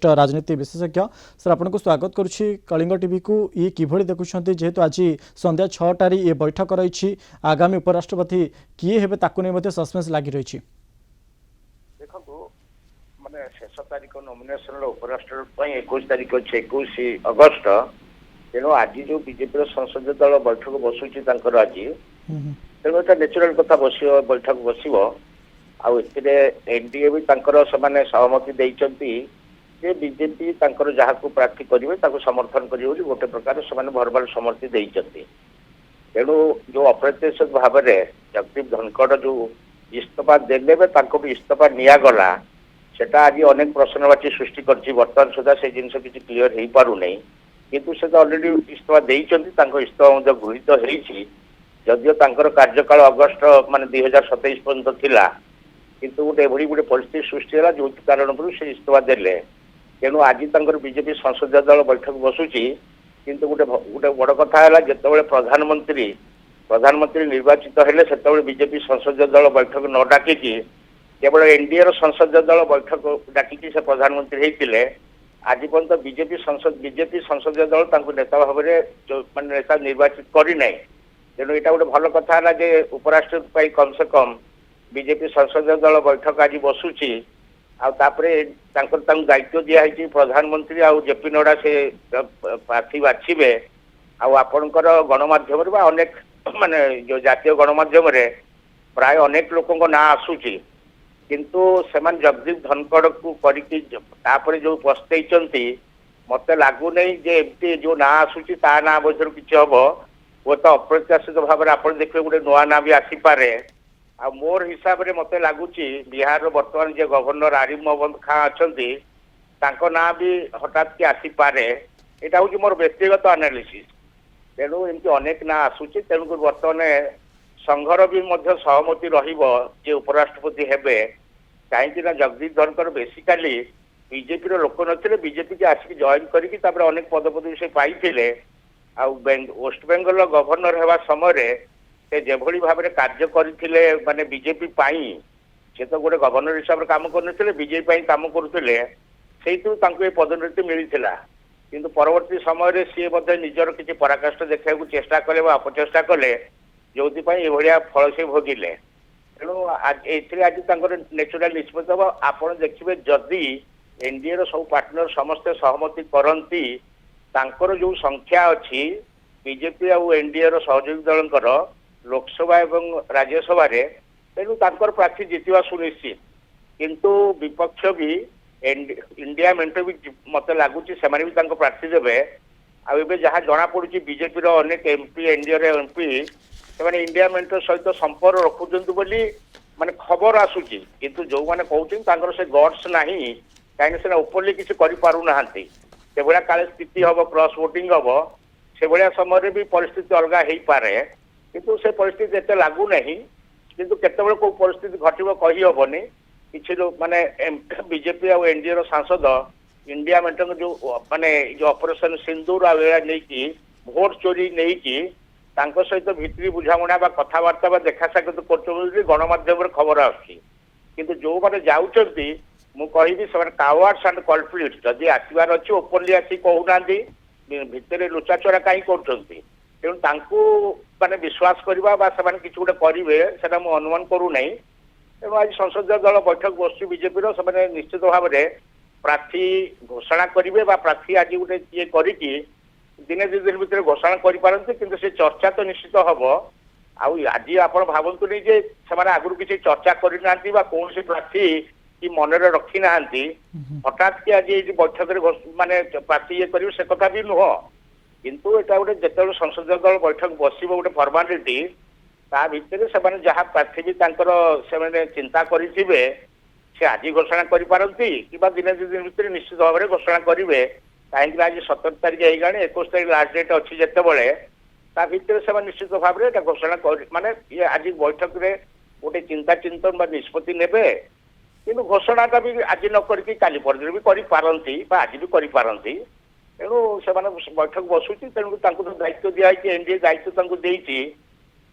वरिष्ठ राजनीति विशेषज्ञ सर आपको स्वागत करुच्ची कलिंग टीवी को ये किभली देखुं जेहेतु आज संध्या 6टार ये बैठक रही आगामी उपराष्ट्रपति किए हेबे ताकु नहीं सस्पेंस लगी रही देखो माने शेष तारीख नॉमिनेशन उपराष्ट्रपति 21 तारीख अच्छे 21 अगस्त तेणु आज जो बीजेपी संसदीय दल बैठक बसुची आज तेणु एटा नेचुराल कथा बस बैठक बस एनडीए भी से सहमति देइचंती जे बीजेपी जहाँ प्रार्थी करेंगे समर्थन करेंगे गोटे प्रकार से भरवाल समर्थी देइचंती तेणु जो अप्रत्याशित भाव में जगदीप धनखड़ जो इस्तीफा देले भी इस्तीफा निगला सेटा आज अनेक प्रश्नवाची सृष्टि कर बर्तमान सुधा से जिन किसी क्लीयर हो पार नहीं किंतु से तो ऑलरेडी इस्तीफा देइचंती इस्तीफा गृहीत होती जदियो कार्यकाल अगस्ट मान 2027 पर्यंत थिला किंतु गोटे गोटे परिस्थिति सृष्टि है जो कारण से इस्तीफा देले तेणु आज बीजेपी संसदीय दल बैठक बसुची किंतु गोटे गोटे बड़ कथा है जिते प्रधानमंत्री निर्वाचित हेले से बीजेपी संसदीय दल बैठक न डाकिकी केवल एनडीए संसदीय दल बैठक डाकिकी से प्रधानमंत्री होते आज पर्यंत बीजेपी संसदीय दल नेता भाव में नेता निर्वाचित करना तेणु यहाँ गोटे भल कथा है उपराष्ट्रपति कम से कम बीजेपी संसदीय दल बैठक आज बसुची दायित्व दिखाई प्रधानमंत्री आउ जेपी नड्डा से प्रार्थी बाछे आपणकर गणमाध्यम अनेक माने जो जातीय गणमाध्यम प्राय अनेक लोकों ना आसूची किंतु सेमान जगदीप धनखड़ को करके जो पस्ते मत लगुन जे एमती जो ना आसूची ता ना बधर किसी हम वो तो अप्रत्याशित भाव में आप देखिए गोटे नुआ ना भी आसीपे आ मोर हिसाब से मत लगुच बिहार बर्तमान जो गवर्नर आरिफ मोहम्मद खां अच्छा ना भी हठात कि आसीपे यहाँ हूँ मोर व्यक्तिगत एनालिसिस तेणु एमती अनेक ना आसूची तेणुक बर्तमान संघर भी सहमति रे उपराष्ट्रपति हेबे कहीं जगदीप धनखड़ बेसिकाली बीजेपी लोक नथिले बीजेपी के आसिक जॉइन करके अनेक पदपदवी से पाई वेस्ट बेंगल गवर्नर होगा समय से जेभली भाव में कार्य करते माने बीजेपी से तो गोटे गवर्नर हिसाब से काम करते बीजेपी काम करुले से पदोन्नति मिलता किंतु परवर्ती समय सी निजर किसी पराकाष्ठ देखा चेष्टा कले अपचेष्टा कले जो भाया फल से भोगिले तेणु आज नेचुराल निष्पत्ति हम आप देखिए जदि एनडीए सब पार्टनर समस्ते सहमति करती जो संख्या अच्छी बीजेपी आउ एनडीए सहयोगी दलकर लोकसभा एवं राज्यसभा तेणु प्रार्थी जीतवा सुनिश्चित किंतु विपक्ष भी इंडिया मेंट भी मत लगुच से प्रार्थी देवे आबे जहाँ जना पड़ी बीजेपी अनेक एमपी एनडीए एमपी से इंडिया मेंट सहित संपर्क रखुंट बोली माने खबर आसूची किंतु जो मैंने कहते से गट्स ना कहीं ओपनली किसी करें से भाया काले स्थिति हम क्रॉस वोटिंग हम से भाया समय भी परिस्थिति अलग हो पारे किंतु से परिस्थिति एत लगुना किंतु केतबेले को परिस्थिति घटव कही हेनी किसी लोग माने बीजेपी और एनडीए सांसद इंडिया मेंट जो माने जो ऑपरेशन सिंदूर नहीं भोट चोरी नहीं सहित भित्री बुझामणा कथबार्ता देखा साक्षात कर गणमाध्यम खबर आसु जो मैंने जाऊँगी मु कहि से कावर्ड्स एंड कल्प्रिट्स जदि आसबार अच्छी ओपनली आसी कहूना भितर लुचाचोरा कहीं तेणु माने विश्वास करवा से किसी गोटे करेंगे से अनुमान करूना तेणु आज संसदीय दल बैठक बस बीजेपी से निश्चित भाव में प्रार्थी घोषणा करेंगे प्रार्थी आज गोटे ये करके दिने दि दिन भितर घोषणा करपारती किंतु से चर्चा तो निश्चित हम आज आप भावतु नहीं जे से आगुरी किसी चर्चा करना कौन सी प्रार्थी कि मन रखी ना हठात कि आज बैठक माने प्रार्थी ये करेंगे से कथा भी नुह किंतु यहाँ गोटे जो संसदीय दल बैठक बस गोटे फर्मालिटी ता भितर से जहाँ प्रार्थी भी से चिंता करेंगे से आज घोषणा करपारती कि दिने दि दिन भितर निश्चित भाव में घोषणा करेंगे कहीं आज 17 तारीख होगा 21 तारीख लास्ट डेट अच्छी जिते ता भितर से निश्चित भाव में घोषणा माने ये आज बैठक में गोटे चिंता चिंतन निष्पत्ति नेबे किंतु घोषणाटा भी आज न करके काली परदिन भी करिपारंती आज भी करिपारंती तेणु से बैठक बसुची तेणु तो दायित्व दिखाई एनडीए दायित्व देती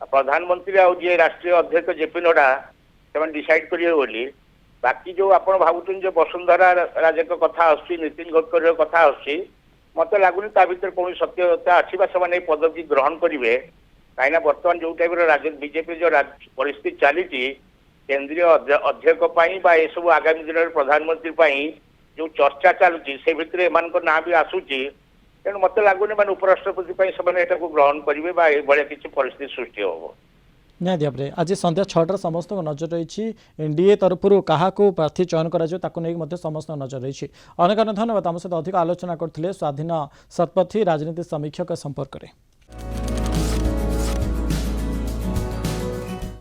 प्रधानमंत्री आउ जी राष्ट्रीय अध्यक्ष जेपी नड्डा से डिसाइड करेंगे बोली बाकी जो आप भावुन जो वसुंधरा राजे कथा आसुची नितिन गडकरी कथा आसुची मत लगुनि ता भीतर कौन सत्यता अच्छी से पदवी ग्रहण करेंगे कहीं बर्तमान जो टाइप बीजेपी जो परिस्थिति चली केंद्रीय अध्यक्ष ये सब आगामी दिन में प्रधानमंत्री जो चर्चा चलुची से भितर एम ना भी आसूची तेणु मत लगुनि मैंने उपराष्ट्रपति से ग्रहण करेंगे किसी परिस्थिति सृष्टि हम निहाती भाव में आज संध्या 6टार समस्त नजर रही एनडीए तरफ क्या प्रार्थी चयन कर समस्त नजर रही अनेक अनेक धन्यवाद आम सहित अधिक आलोचना करते स्वाधीन शतपथी राजनीति समीक्षक संपर्क में।